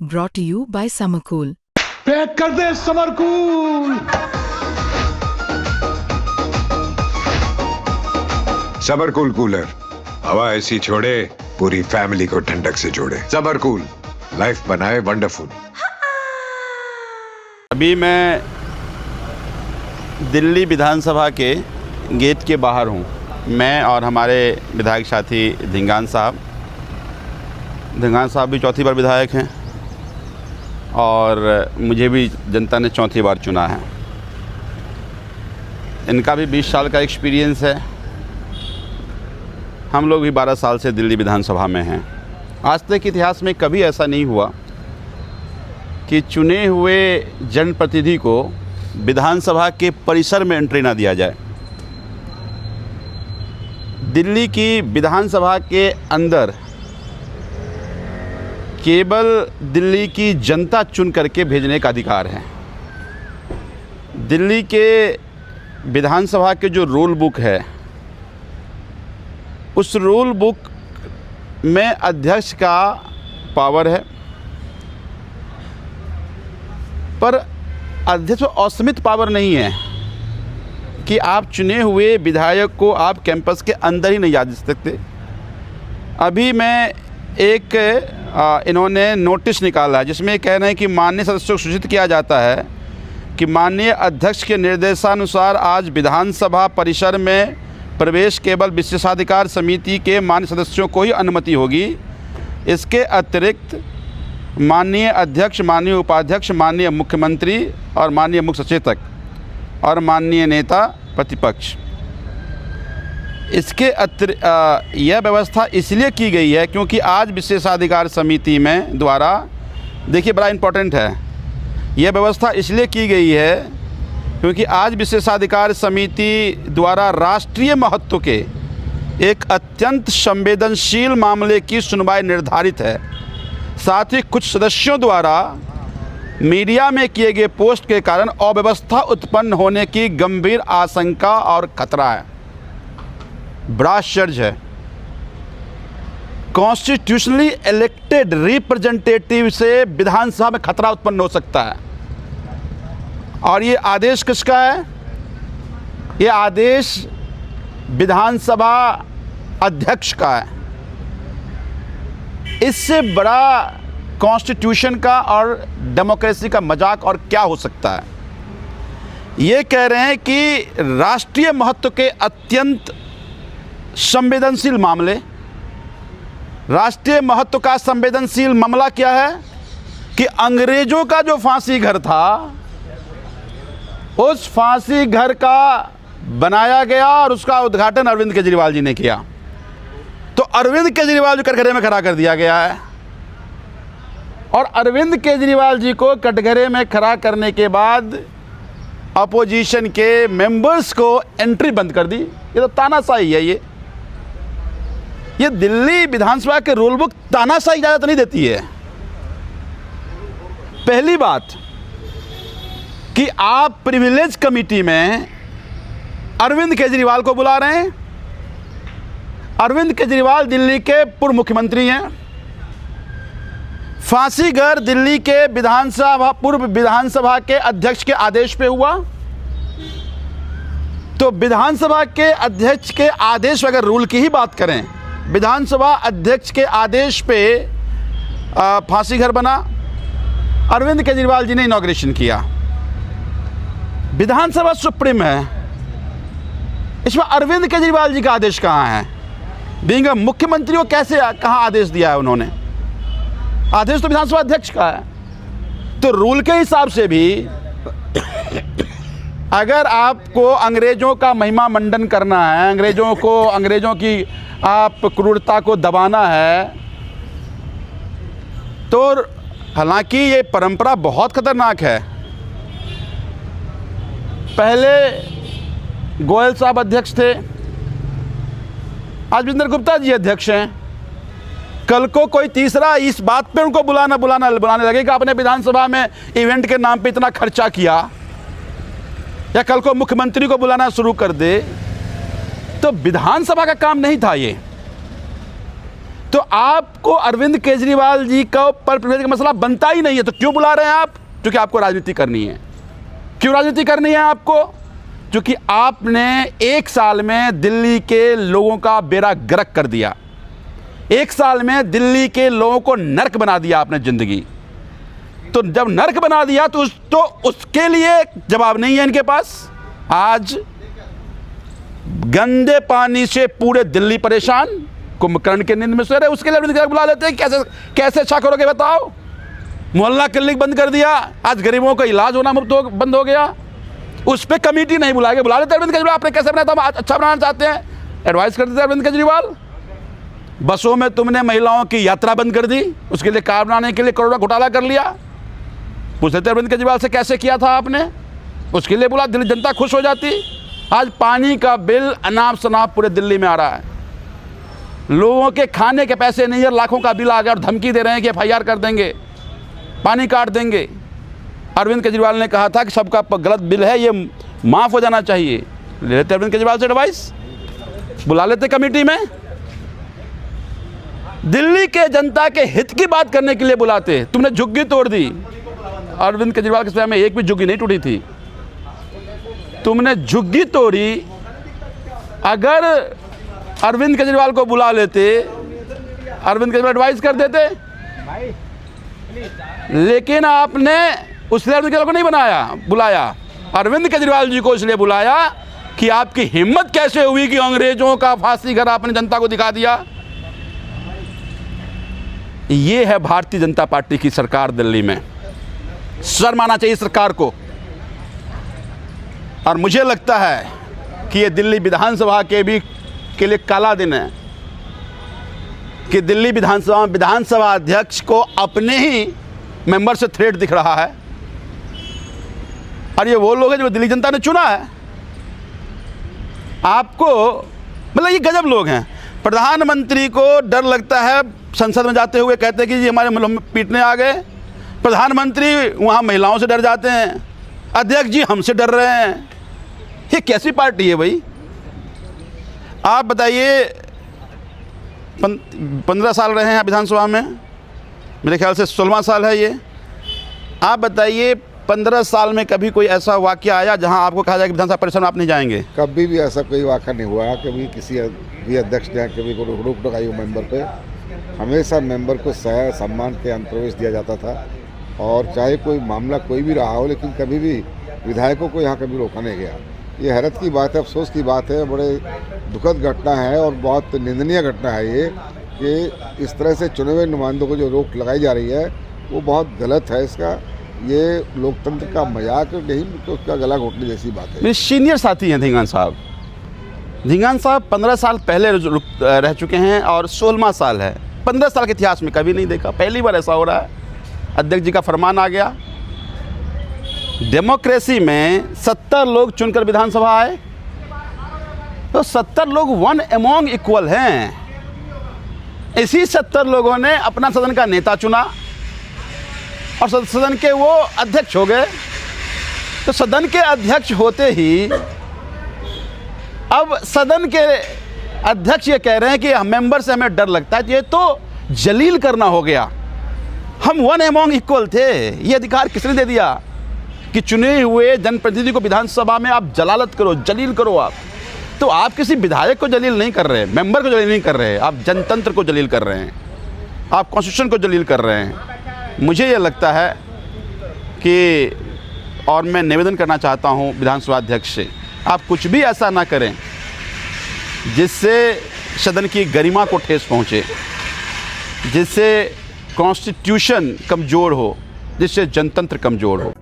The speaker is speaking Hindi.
brought to you by Summercool. Pack कर दे समरकूल। समरकूल कूलर हवा ऐसी छोड़े पूरी फैमिली को ठंडक से जोड़े। समरकूल लाइफ बनाए वंडरफुल। अभी मैं दिल्ली विधानसभा के गेट के बाहर हूँ। मैं और हमारे विधायक साथी धिंगान साहब भी चौथी बार विधायक हैं और मुझे भी जनता ने चौथी बार चुना है। इनका भी 20 साल का एक्सपीरियंस है। हम लोग भी 12 साल से दिल्ली विधानसभा में हैं। आज तक इतिहास में कभी ऐसा नहीं हुआ कि चुने हुए जनप्रतिनिधि को विधानसभा के परिसर में एंट्री ना दिया जाए। दिल्ली की विधानसभा के अंदर केवल दिल्ली की जनता चुन करके भेजने का अधिकार है। दिल्ली के विधानसभा के जो रूल बुक है, उस रूल बुक में अध्यक्ष का पावर है, पर अध्यक्ष को असीमित पावर नहीं है कि आप चुने हुए विधायक को आप कैंपस के अंदर ही नहीं जा सकते। अभी मैं इन्होंने नोटिस निकाला है जिसमें कह रहे हैं कि माननीय सदस्यों को सूचित किया जाता है कि माननीय अध्यक्ष के निर्देशानुसार आज विधानसभा परिसर में प्रवेश केवल विशेषाधिकार समिति के माननीय सदस्यों को ही अनुमति होगी। इसके अतिरिक्त माननीय अध्यक्ष, माननीय उपाध्यक्ष, माननीय मुख्यमंत्री और माननीय मुख्य सचेतक और माननीय नेता प्रतिपक्ष, इसके यह व्यवस्था इसलिए की गई है क्योंकि आज विशेषाधिकार समिति में द्वारा, देखिए बड़ा इम्पोर्टेंट है, यह व्यवस्था इसलिए की गई है क्योंकि आज विशेषाधिकार समिति द्वारा राष्ट्रीय महत्व के एक अत्यंत संवेदनशील मामले की सुनवाई निर्धारित है। साथ ही कुछ सदस्यों द्वारा मीडिया में किए गए पोस्ट के कारण अव्यवस्था उत्पन्न होने की गंभीर आशंका और खतरा है। बड़ा आश्चर्य है, कॉन्स्टिट्यूशनली इलेक्टेड रिप्रेजेंटेटिव से विधानसभा में खतरा उत्पन्न हो सकता है। और ये आदेश किसका है? ये आदेश विधानसभा अध्यक्ष का है। इससे बड़ा कॉन्स्टिट्यूशन का और डेमोक्रेसी का मजाक और क्या हो सकता है। ये कह रहे हैं कि राष्ट्रीय महत्व के अत्यंत संवेदनशील मामले, राष्ट्रीय महत्व का संवेदनशील मामला क्या है कि अंग्रेजों का जो फांसी घर था, उस फांसी घर का बनाया गया और उसका उद्घाटन अरविंद केजरीवाल जी ने किया। तो अरविंद केजरीवाल जी कटघरे में खड़ा कर दिया गया है और अरविंद केजरीवाल जी को कटघरे में खड़ा करने के बाद अपोजिशन के मेंबर्स को एंट्री बंद कर दी। ये तो तानाशाही है। ये दिल्ली विधानसभा के रूल बुक तानाशाही इजाजत नहीं देती है। पहली बात कि आप प्रिविलेज कमेटी में अरविंद केजरीवाल को बुला रहे हैं। अरविंद केजरीवाल दिल्ली के पूर्व मुख्यमंत्री हैं। फांसी घर दिल्ली के पूर्व विधानसभा के अध्यक्ष के आदेश पे हुआ। तो विधानसभा के अध्यक्ष के आदेश, अगर रूल की ही बात करें, विधानसभा अध्यक्ष के आदेश पे फांसी घर बना। अरविंद केजरीवाल जी ने इनॉग्रेशन किया। विधानसभा सुप्रीम है, इसमें अरविंद केजरीवाल जी का आदेश कहाँ है? बीइंग मुख्यमंत्री को कैसे कहाँ आदेश दिया है उन्होंने? आदेश तो विधानसभा अध्यक्ष का है। तो रूल के हिसाब से भी अगर आपको अंग्रेजों का महिमा मंडन करना है, अंग्रेजों की आप क्रूरता को दबाना है, तो हालांकि ये परंपरा बहुत खतरनाक है। पहले गोयल साहब अध्यक्ष थे, आज विजेंद्र गुप्ता जी अध्यक्ष हैं। कल को कोई तीसरा इस बात पे उनको बुलाने लगे कि आपने विधानसभा में इवेंट के नाम पे इतना खर्चा किया, या कल को मुख्यमंत्री को बुलाना शुरू कर दे, तो विधानसभा का काम नहीं था ये। तो आपको अरविंद केजरीवाल जी का पर प्रिविलेज का मसला बनता ही नहीं है, तो क्यों बुला रहे हैं आप? क्योंकि आपको राजनीति करनी है। क्यों राजनीति करनी है आपको? क्योंकि आपने 1 साल में दिल्ली के लोगों का बेड़ा गर्क कर दिया। 1 साल में दिल्ली के लोगों को नर्क बना दिया आपने जिंदगी। तो जब नर्क बना दिया तो उसके लिए जवाब नहीं है इनके पास। आज गंदे पानी से पूरे दिल्ली परेशान, कुंभकर्ण के नींद में सो रहे, उसके लिए अरविंद केजरीवाल बुला लेते हैं। कैसे अच्छा करोगे बताओ? मोहल्ला क्लिनिक बंद कर दिया, आज गरीबों का इलाज होना बंद हो गया। उस पर कमेटी नहीं बुला लेते अरविंद केजरीवाल। आपने कैसे बनाया था? अच्छा बनाना चाहते हैं, एडवाइस कर देते अरविंद केजरीवाल। बसों में तुमने महिलाओं की यात्रा बंद कर दी, उसके लिए कार बनाने के लिए करोड़ों घोटाला कर लिया। पूछ लेते अरविंद केजरीवाल से कैसे किया था आपने, उसके लिए बोला, दिल्ली जनता खुश हो जाती। आज पानी का बिल अनाप शनाप पूरे दिल्ली में आ रहा है, लोगों के खाने के पैसे नहीं है, लाखों का बिल आ गया और धमकी दे रहे हैं कि FIR कर देंगे, पानी काट देंगे। अरविंद केजरीवाल ने कहा था कि सबका गलत बिल है, ये माफ़ हो जाना चाहिए। ले लेते अरविंद केजरीवाल से एडवाइस, बुला लेते कमेटी में, दिल्ली के जनता के हित की बात करने के लिए बुलाते। तुमने झुग्गी तोड़ दी। अरविंद केजरीवाल के समय में एक भी झुग्गी नहीं टूटी थी, तुमने झुग्गी तोड़ी। अगर अरविंद केजरीवाल को बुला लेते, अरविंद केजरीवाल एडवाइस कर देते, लेकिन आपने उसने अरविंद केजरीवाल को नहीं बुलाया। अरविंद केजरीवाल जी को इसलिए बुलाया कि आपकी हिम्मत कैसे हुई कि अंग्रेजों का फांसी घर आपने जनता को दिखा दिया। ये है भारतीय जनता पार्टी की सरकार दिल्ली में। शर्म आना चाहिए सरकार को। और मुझे लगता है कि ये दिल्ली विधानसभा के लिए काला दिन है कि दिल्ली विधानसभा अध्यक्ष को अपने ही मेंबर से थ्रेट दिख रहा है। और ये वो लोग हैं जो दिल्ली जनता ने चुना है आपको। मतलब ये गजब लोग हैं। प्रधानमंत्री को डर लगता है संसद में जाते हुए, कहते हैं कि जी हमारे पीटने आ गए। प्रधानमंत्री वहाँ महिलाओं से डर जाते हैं, अध्यक्ष जी हमसे डर रहे हैं। ये कैसी पार्टी है भाई? आप बताइए, 15 साल रहे हैं विधानसभा में, मेरे ख्याल से 16वां साल है ये। आप बताइए 15 साल में कभी कोई ऐसा वाकया आया जहां आपको कहा जाए कि विधानसभा परिसर में आप नहीं जाएंगे? कभी भी ऐसा कोई वाकया नहीं हुआ। कभी किसी भी अध्यक्ष ने कभी को रोक टोक आई हो मेंबर पे। हमेशा मेंबर को सह सम्मान के अनुप्रवेश दिया जाता था, और चाहे कोई मामला कोई भी रहा हो, लेकिन कभी भी विधायकों को यहाँ कभी रोका नहीं गया। ये हैरत की बात है, अफसोस की बात है, बड़े दुखद घटना है और बहुत निंदनीय घटना है ये कि इस तरह से चुने हुए नुमाइंदों को जो रोक लगाई जा रही है वो बहुत गलत है। इसका ये लोकतंत्र का मजाक नहीं, तो उसका गला घोटने जैसी बात है। मेरे सीनियर साथी हैं धींगान साहब। धींगान साहब 15 साल पहले रह चुके हैं और 16वां साल है। 15 साल के इतिहास में कभी नहीं देखा, पहली बार ऐसा हो रहा है। अध्यक्ष जी का फरमान आ गया। डेमोक्रेसी में 70 लोग चुनकर विधानसभा आए, तो 70 लोग वन अमॉन्ग इक्वल हैं। इसी 70 लोगों ने अपना सदन का नेता चुना और सदन के वो अध्यक्ष हो गए। तो सदन के अध्यक्ष होते ही अब सदन के अध्यक्ष ये कह रहे हैं कि मेंबर से हमें डर लगता है। ये तो जलील करना हो गया। हम वन अमॉन्ग इक्वल थे, ये अधिकार किसने दे दिया कि चुने हुए जनप्रतिनिधि को विधानसभा में आप जलालत करो, जलील करो। आप तो आप किसी विधायक को जलील नहीं कर रहे, मेंबर को जलील नहीं कर रहे, आप जनतंत्र को जलील कर रहे हैं, आप कॉन्स्टिट्यूशन को जलील कर रहे हैं। मुझे ये लगता है कि, और मैं निवेदन करना चाहता हूँ विधानसभा अध्यक्ष से, आप कुछ भी ऐसा ना करें जिससे सदन की गरिमा को ठेस पहुँचे, जिससे कॉन्स्टिट्यूशन कमज़ोर हो, जिससे जनतंत्र कमज़ोर हो।